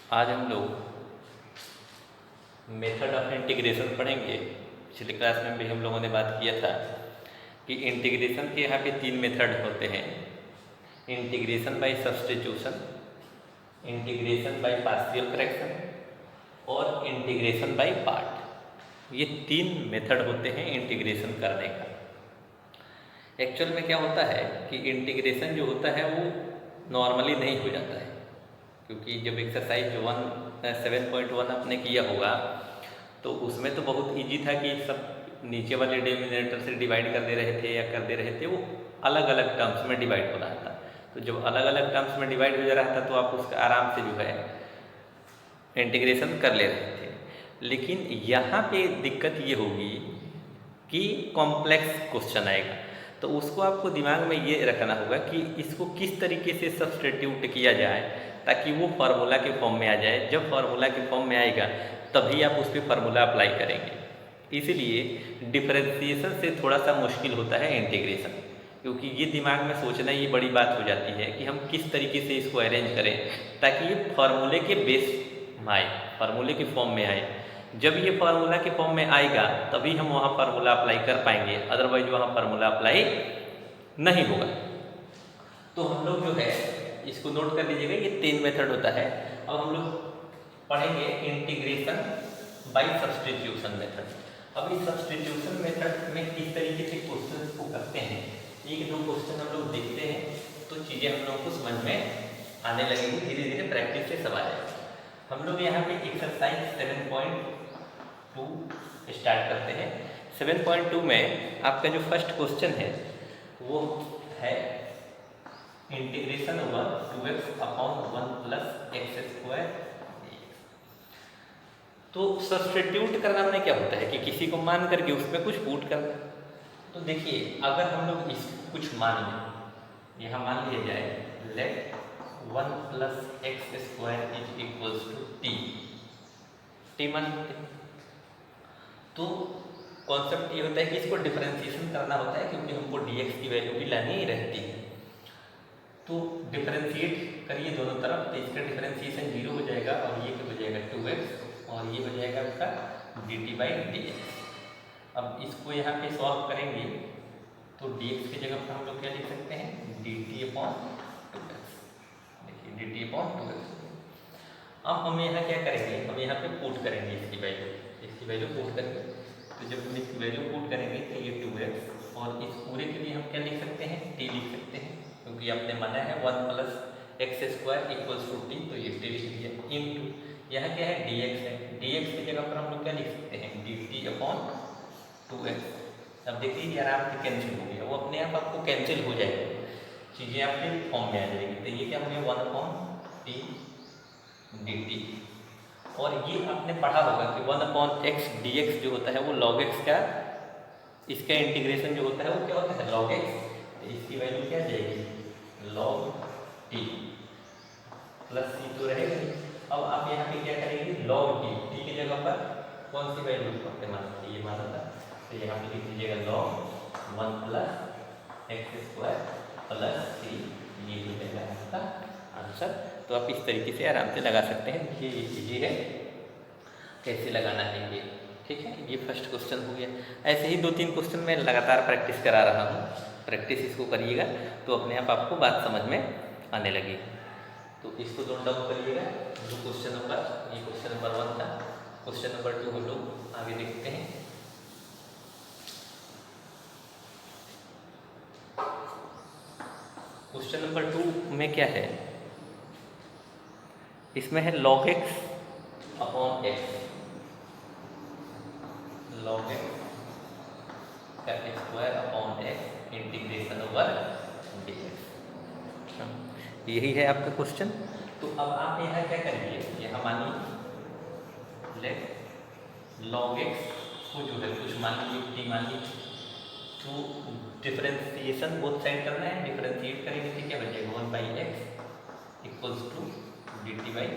आज हम लोग मेथड ऑफ इंटीग्रेशन पढ़ेंगे। पिछले क्लास में भी हम लोगों ने बात किया था कि इंटीग्रेशन के यहाँ पे तीन मेथड होते हैं। Integration by substitution, integration by partial fraction और इंटीग्रेशन बाय पार्ट। ये तीन मेथड होते हैं इंटीग्रेशन करने का। एक्चुअल में क्या होता है कि इंटीग्रेशन जो होता है वो नॉर्मली नहीं हो जाता है, क्योंकि जब एक्सरसाइज 7.1 आपने किया होगा तो उसमें तो बहुत इजी था कि सब नीचे वाले डिनोमिनेटर से डिवाइड कर दे रहे थे या कर दे रहे थे, वो अलग अलग टर्म्स में डिवाइड हो रहा था। तो जब अलग अलग टर्म्स में डिवाइड हो जा रहा था तो आप उसका आराम से जो है इंटीग्रेशन कर ले रहे थे। लेकिन यहाँ पे दिक्कत ये होगी कि कॉम्प्लेक्स क्वेश्चन आएगा, तो उसको आपको दिमाग में ये रखना होगा कि इसको किस तरीके से सब्स्टिट्यूट किया जाए ताकि वो फार्मूला के फॉर्म में आ जाए। जब फार्मूला के फॉर्म में आएगा तभी आप उस पर फार्मूला अप्लाई करेंगे। इसीलिए डिफरेंशिएशन से थोड़ा सा मुश्किल होता है इंटीग्रेशन, क्योंकि ये दिमाग में सोचना ये बड़ी बात हो जाती है कि हम किस तरीके से इसको अरेंज करें ताकि ये फार्मूले के बेस में आए, फार्मूले के फॉर्म में आए। जब ये फार्मूला के फॉर्म में आएगा तभी हम वहाँ फार्मूला अप्लाई कर पाएंगे, अदरवाइज वहाँ फार्मूला अप्लाई नहीं होगा। तो हम लोग जो है इसको नोट कर लीजिएगा, ये तीन मेथड होता है। अब हम लोग पढ़ेंगे इंटीग्रेशन बाय सब्स्टिट्यूशन मेथड। अब इस सब्स्टिट्यूशन मेथड में किस तरीके से क्वेश्चन को करते हैं, एक दो क्वेश्चन हम लोग देखते हैं तो चीज़ें हम लोग को समझ में आने लगेगी, धीरे धीरे प्रैक्टिस से सब आ जाएगा। हम लोग यहाँ पे एक्सरसाइज 7.2 स्टार्ट करते हैं। 7.2 में आपका जो फर्स्ट क्वेश्चन है वो है integration over 2x upon 1 plus x square. तो सब्स्टिट्यूट करना मैंने क्या होता है कि किसी को मान करके उसमें कुछ पुट करना। तो देखिए, अगर हम लोग इस कुछ मान लें, यहाँ मान लिया जाए let 1 plus x square is equals to T मान लेते हैं। तो कॉन्सेप्ट ये होता है कि इसको डिफरेंशिएशन करना होता है, क्योंकि हमको dx की वैल्यू भी लानी ही रहती है। तो डिफरेंशिएट करिए दोनों तरफ, तो इसका डिफरेंशिएशन 0 हो जाएगा और ये हो जाएगा 2x और ये हो जाएगा आपका dt/dx। अब इसको यहाँ पे सॉल्व करेंगे तो dx की जगह पर हम लोग क्या लिख सकते हैं, dt/2x। देखिए dt/2x। अब हम यहाँ क्या करेंगे, हम यहाँ पे पुट करेंगे इसकी वैल्यू पुट करेंगे। तो जब हम इसकी वैल्यू पुट करेंगे तो ये 2x और इस पूरे के लिए हम क्या लिख सकते हैं, t लिख सकते हैं, क्योंकि आपने माना है 1 plus x square equals to T, तो ये t लिख दिया। इंटू यहाँ क्या है, dx है, dx की जगह पर हम लोग क्या लिख सकते हैं, dt/2x। अब देखिए ये आराम से कैंसिल हो गया, वो अपने आप आपको कैंसिल हो जाएगा, चीज़ें आपके फॉर्म में आ जाएगी। तो ये क्या हो गया 1/t dt। और ये आपने पढ़ा होगा कि 1/x dx जो होता है वो log x का, इसका इंटीग्रेशन जो होता है वो क्या होता है, log x। तो इसकी वैल्यू क्या जाएगी, log t प्लस c तो रहेगा। अब आप यहाँ पे क्या करेंगे, log t की जगह पर कौन सी वैल्यू आपने माना था, ये माना था, तो यहाँ पे लिख दीजिएगा log 1 plus x square plus c, ये हो जाएगा आपका आंसर। तो आप इस तरीके से आराम से लगा सकते हैं। देखिए ये इजी है, कैसे लगाना है ये, ठीक है। ये फर्स्ट क्वेश्चन हो गया। ऐसे ही 2-3 क्वेश्चन मैं लगातार प्रैक्टिस करा रहा हूँ, प्रैक्टिस इसको करिएगा तो अपने आप आपको बात समझ में आने लगेगी। तो इसको नोट डाउन करिएगा। जो क्वेश्चन नंबर, ये क्वेश्चन नंबर 1 था। क्वेश्चन नंबर 2 हम लोग आगे देखते हैं। क्वेश्चन नंबर 2 में क्या है, इसमें है log x upon x, log x का square upon x integration over dx। यही है आपका क्वेश्चन। तो अब आप यहाँ क्या करेंगे, यहाँ मानिए लेट log x को जो है कुछ मान लीजिए t मान लीजिए, तो डिफरेंशिएशन बोथ साइड करना है। डिफरेंशिएट करेंगे तो क्या बचेगा 1/x equals to dt/dx।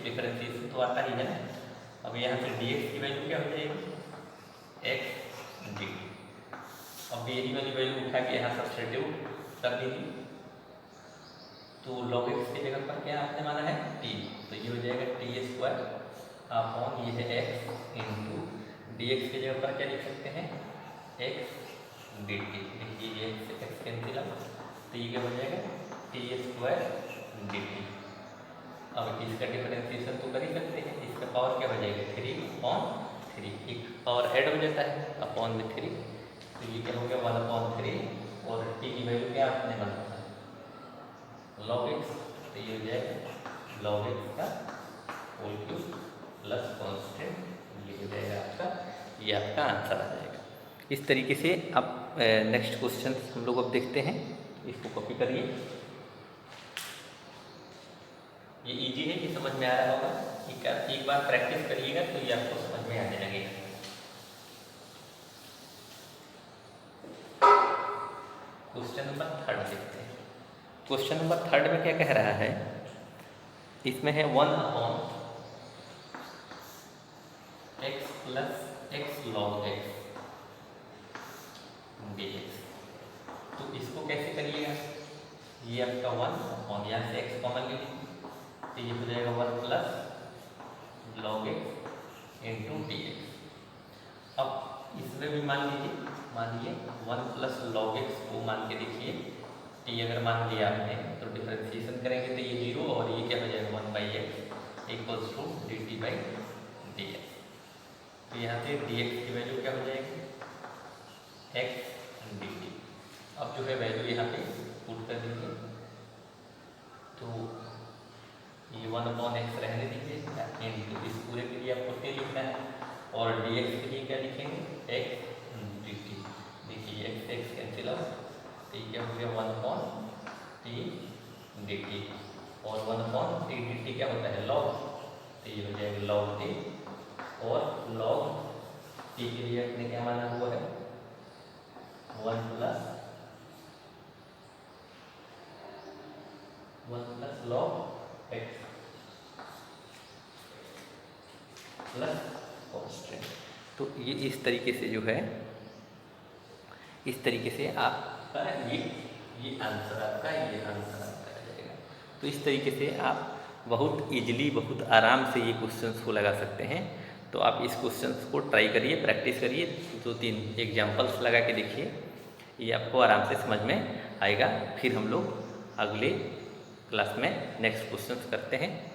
Differentiation तो आता ही है ना। अब यहाँ से dx की वैल्यू क्या हो जाएगी, x dt। अब यही वाली वैल्यू उठा के यहाँ सब्स्टिट्यूट कर दीजिए, तो log x की जगह पर क्या आपने माना है t, तो ये हो जाएगा टी स्क्वायर अपॉन ये है एक्स इंटू डी एक्स की जगह पर क्या लिख सकते हैं एक्स डी टी। देखिए ये एक्स कैंसिल आउट, तो ये क्या हो जाएगा टी स्क्वायर डी टी। अब इसका डिफरेंशिएशन तो कर ही सकते हैं, इसका पावर क्या हो जाएगा 3 अपॉन 3, एक पावर ऐड हो जाता है अपॉन में 3, तो ये क्या हो गया 1/3 और टी की वैल्यू क्या आपने बनाना है लॉग एक्स, तो ये हो जाएगा लॉग एक्स का होल क्यूब प्लस कॉन्स्टेंट, ये हो जाएगा आपका, ये आपका आंसर आ जाएगा। इस तरीके से अब नेक्स्ट क्वेश्चन हम लोग अब देखते हैं, इसको कॉपी करिए। ये इजी है, ये समझ में आ रहा होगा, ठीक है। एक बार प्रैक्टिस करिएगा तो ये आपको समझ में आने लगेगा। क्वेश्चन नंबर 3 देखते हैं। क्वेश्चन नंबर 3 में क्या कह रहा है, इसमें है 1/x plus x log x dx। तो इसको कैसे करिएगा, ये आपका 1 यहाँ से एक्स कॉमन ले लीजिए, तो ये हो जाएगा 1 plus log x into D x. अब इसमें भी मान लीजिए 1 प्लस लॉग एक्स को मान के देखिए, टी अगर मान लिया आपने तो डिफरेंशिएशन करेंगे तो ये 0 और ये क्या हो जाएगा 1/x equals to D T by D x. तो यहाँ से डी एक्स की वैल्यू क्या हो जाएगी एक्स डी टी। अब जो है वैल्यू यहाँ पे पुट कर दीजिए, तो ये 1/x रहने दीजिए इंटू इस पूरे के लिए आपको टी लिखना है और डी एक्स के लिए क्या लिखेंगे एक्स डी टी। देखिए एक्स एक्स कैंसिल आउट, तो ये क्या हो गया 1/t डी टी और 1/t डी टी क्या होता है लॉग, तो ये हो जाएगा लॉग टी और लॉग टी के लिए आपने क्या माना हुआ है 1 plus log x plus constant. तो ये इस तरीके से जो है, इस तरीके से आपका ये आंसर आपका, ये आंसर आपका आ जाएगा। तो इस तरीके से आप बहुत इजीली, बहुत आराम से ये क्वेश्चंस को लगा सकते हैं। तो आप इस क्वेश्चंस को ट्राई करिए, प्रैक्टिस करिए, 2-3 एग्जाम्पल्स लगा के देखिए, ये आपको आराम से समझ में आएगा। फिर हम लोग अगले क्लास में नेक्स्ट क्वेश्चंस करते हैं।